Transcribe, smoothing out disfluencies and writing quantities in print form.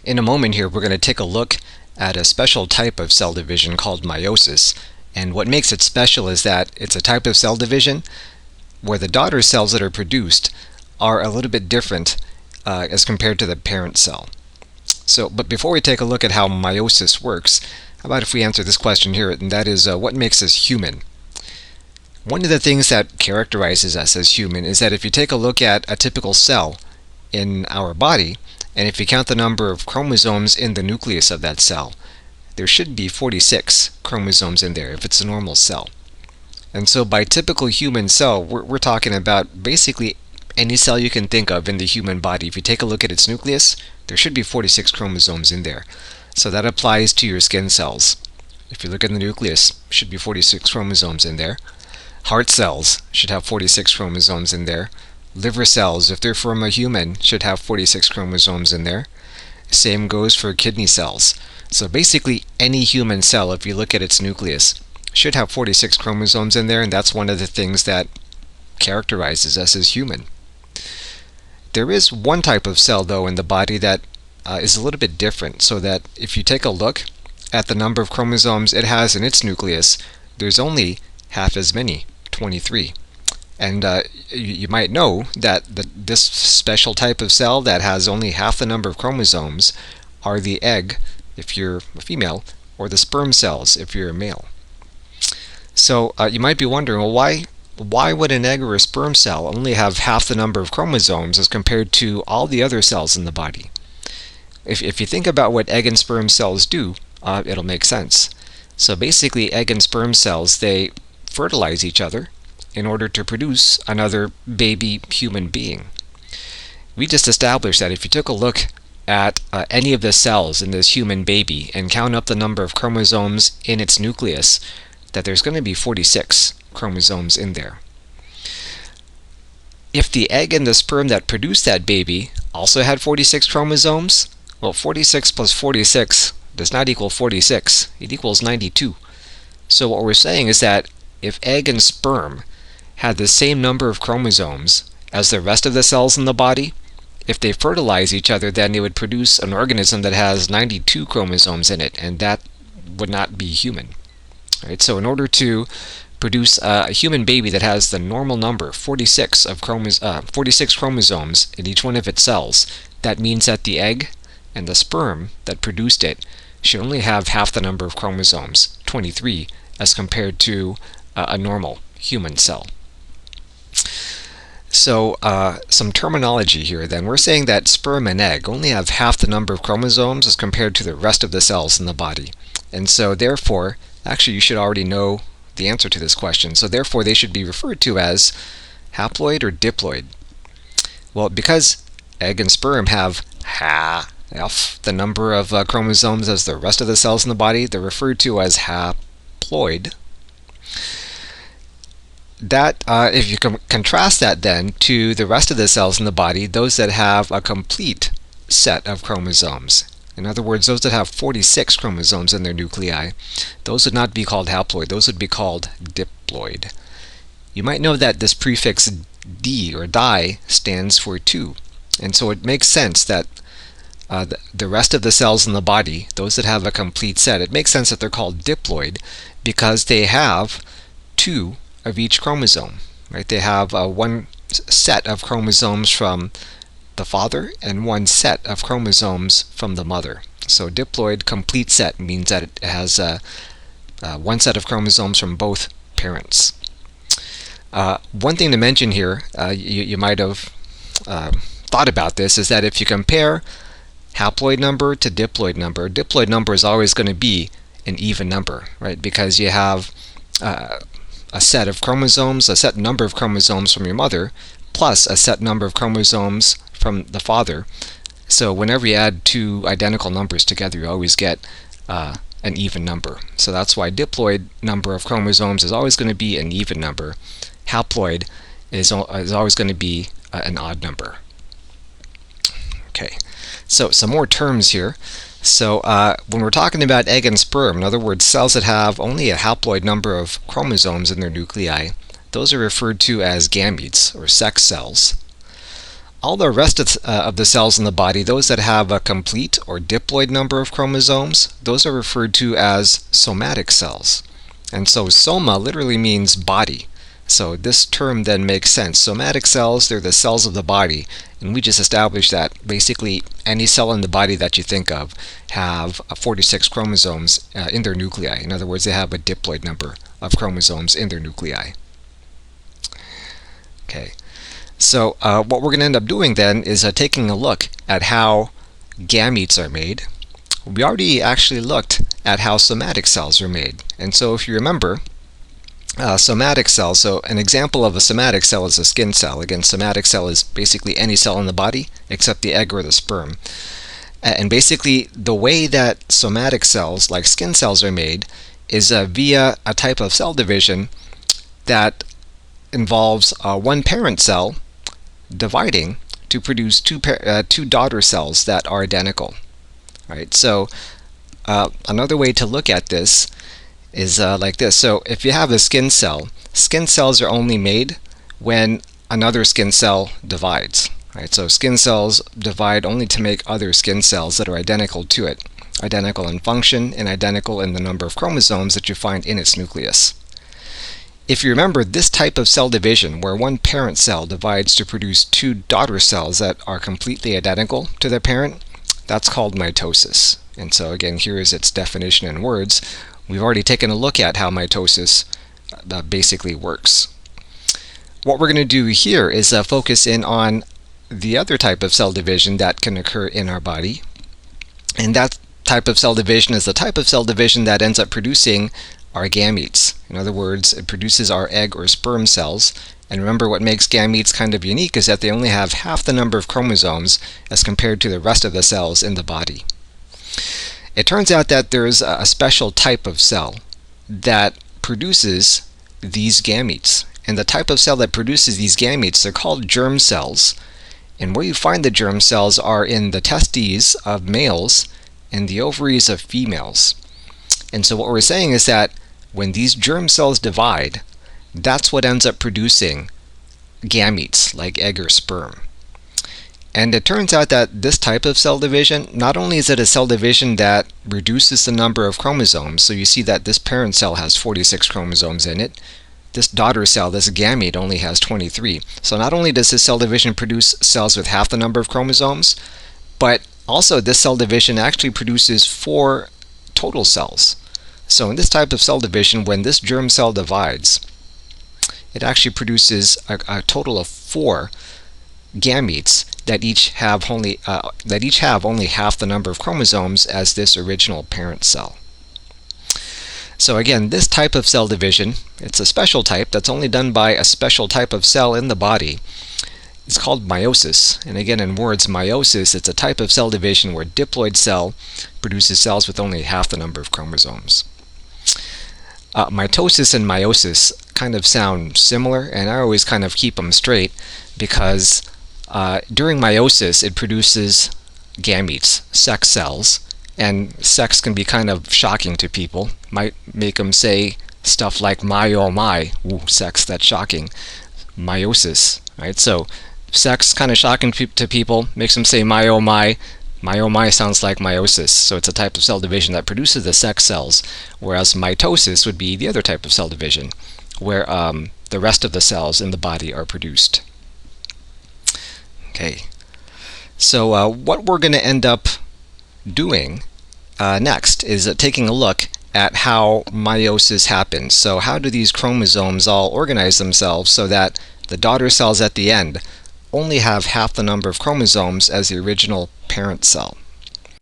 In a moment here, we're going to take a look at a special type of cell division called meiosis. And what makes it special is that it's a type of cell division where the daughter cells that are produced are a little bit different as compared to the parent cell. But before we take a look at how meiosis works, how about if we answer this question here, and that is, what makes us human? One of the things that characterizes us as human is that if you take a look at a typical cell in our body, and if you count the number of chromosomes in the nucleus of that cell, there should be 46 chromosomes in there if it's a normal cell. And so by typical human cell, we're talking about basically any cell you can think of in the human body. If you take a look at its nucleus, there should be 46 chromosomes in there. So that applies to your skin cells. If you look at the nucleus, should be 46 chromosomes in there. Heart cells should have 46 chromosomes in there. Liver cells, if they're from a human, should have 46 chromosomes in there. Same goes for kidney cells. So basically any human cell, if you look at its nucleus, should have 46 chromosomes in there, and that's one of the things that characterizes us as human. There is one type of cell, though, in the body that is a little bit different, so that if you take a look at the number of chromosomes it has in its nucleus, there's only half as many, 23. And you might know that this special type of cell that has only half the number of chromosomes are the egg, if you're a female, or the sperm cells, if you're a male. So you might be wondering, well, why would an egg or a sperm cell only have half the number of chromosomes as compared to all the other cells in the body? If you think about what egg and sperm cells do, it'll make sense. So basically, egg and sperm cells, they fertilize each other in order to produce another baby human being. We just established that if you took a look at any of the cells in this human baby and count up the number of chromosomes in its nucleus, that there's going to be 46 chromosomes in there. If the egg and the sperm that produced that baby also had 46 chromosomes, well, 46 plus 46 does not equal 46. It equals 92. So what we're saying is that if egg and sperm had the same number of chromosomes as the rest of the cells in the body, if they fertilize each other, then they would produce an organism that has 92 chromosomes in it, and that would not be human. Right? So in order to produce a human baby that has the normal number, 46 chromosomes in each one of its cells, that means that the egg and the sperm that produced it should only have half the number of chromosomes, 23, as compared to a normal human cell. So some terminology here then. We're saying that sperm and egg only have half the number of chromosomes as compared to the rest of the cells in the body. And so therefore, actually you should already know the answer to this question. So therefore they should be referred to as haploid or diploid. Well, because egg and sperm have half the number of chromosomes as the rest of the cells in the body, they're referred to as haploid. That, if you contrast that then to the rest of the cells in the body, those that have a complete set of chromosomes, in other words, those that have 46 chromosomes in their nuclei, those would not be called haploid, those would be called diploid. You might know that this prefix D or di stands for 2, and so it makes sense that the rest of the cells in the body, those that have a complete set, it makes sense that they're called diploid because they have 2 of each chromosome, right? They have one set of chromosomes from the father and one set of chromosomes from the mother. So diploid, complete set, means that it has one set of chromosomes from both parents. One thing to mention here, you might have thought about this, is that if you compare haploid number to diploid number is always going to be an even number, right? Because you have a set of chromosomes, a set number of chromosomes from your mother, plus a set number of chromosomes from the father. So whenever you add two identical numbers together, you always get an even number. So that's why diploid number of chromosomes is always going to be an even number. Haploid is always going to be an odd number. Okay, so some more terms here. So when we're talking about egg and sperm, in other words, cells that have only a haploid number of chromosomes in their nuclei, those are referred to as gametes, or sex cells. All the rest of the cells in the body, those that have a complete or diploid number of chromosomes, those are referred to as somatic cells. And so soma literally means body. So this term then makes sense. Somatic cells, they're the cells of the body. And we just established that basically any cell in the body that you think of have 46 chromosomes in their nuclei. In other words, they have a diploid number of chromosomes in their nuclei. Okay. So what we're going to end up doing then is taking a look at how gametes are made. We already actually looked at how somatic cells are made. And so if you remember, somatic cells, so an example of a somatic cell is a skin cell. Again, somatic cell is basically any cell in the body except the egg or the sperm. And basically the way that somatic cells, like skin cells, are made is via a type of cell division that involves one parent cell dividing to produce two daughter cells that are identical. Right? So another way to look at this is like this. So if you have a skin cells are only made when another skin cell divides. Right? So skin cells divide only to make other skin cells that are identical to it, identical in function and identical in the number of chromosomes that you find in its nucleus. If you remember, this type of cell division, where one parent cell divides to produce two daughter cells that are completely identical to their parent, that's called mitosis. And so again, here is its definition in words. We've already taken a look at how mitosis basically works. What we're going to do here is focus in on the other type of cell division that can occur in our body. And that type of cell division is the type of cell division that ends up producing our gametes. In other words, it produces our egg or sperm cells. And remember, what makes gametes kind of unique is that they only have half the number of chromosomes as compared to the rest of the cells in the body. It turns out that there's a special type of cell that produces these gametes. And the type of cell that produces these gametes, they're called germ cells. And where you find the germ cells are in the testes of males and the ovaries of females. And so what we're saying is that when these germ cells divide, that's what ends up producing gametes, like egg or sperm. And it turns out that this type of cell division, not only is it a cell division that reduces the number of chromosomes, so you see that this parent cell has 46 chromosomes in it, this daughter cell, this gamete, only has 23. So not only does this cell division produce cells with half the number of chromosomes, but also this cell division actually produces 4 total cells. So in this type of cell division, when this germ cell divides, it actually produces a total of 4 gametes that each have only half the number of chromosomes as this original parent cell. So again, this type of cell division, it's a special type that's only done by a special type of cell in the body. It's called meiosis. And again, in words, meiosis, it's a type of cell division where diploid cell produces cells with only half the number of chromosomes. Mitosis and meiosis kind of sound similar, and I always kind of keep them straight because during meiosis it produces gametes, sex cells, and sex can be kind of shocking to people. Might make them say stuff like my oh my, ooh, sex, that's shocking. Meiosis, right? So sex kind of shocking to people, makes them say my oh my. My oh my sounds like meiosis, so it's a type of cell division that produces the sex cells, whereas mitosis would be the other type of cell division, where the rest of the cells in the body are produced. Okay, so what we're going to end up doing next is taking a look at how meiosis happens. So how do these chromosomes all organize themselves so that the daughter cells at the end only have half the number of chromosomes as the original parent cell?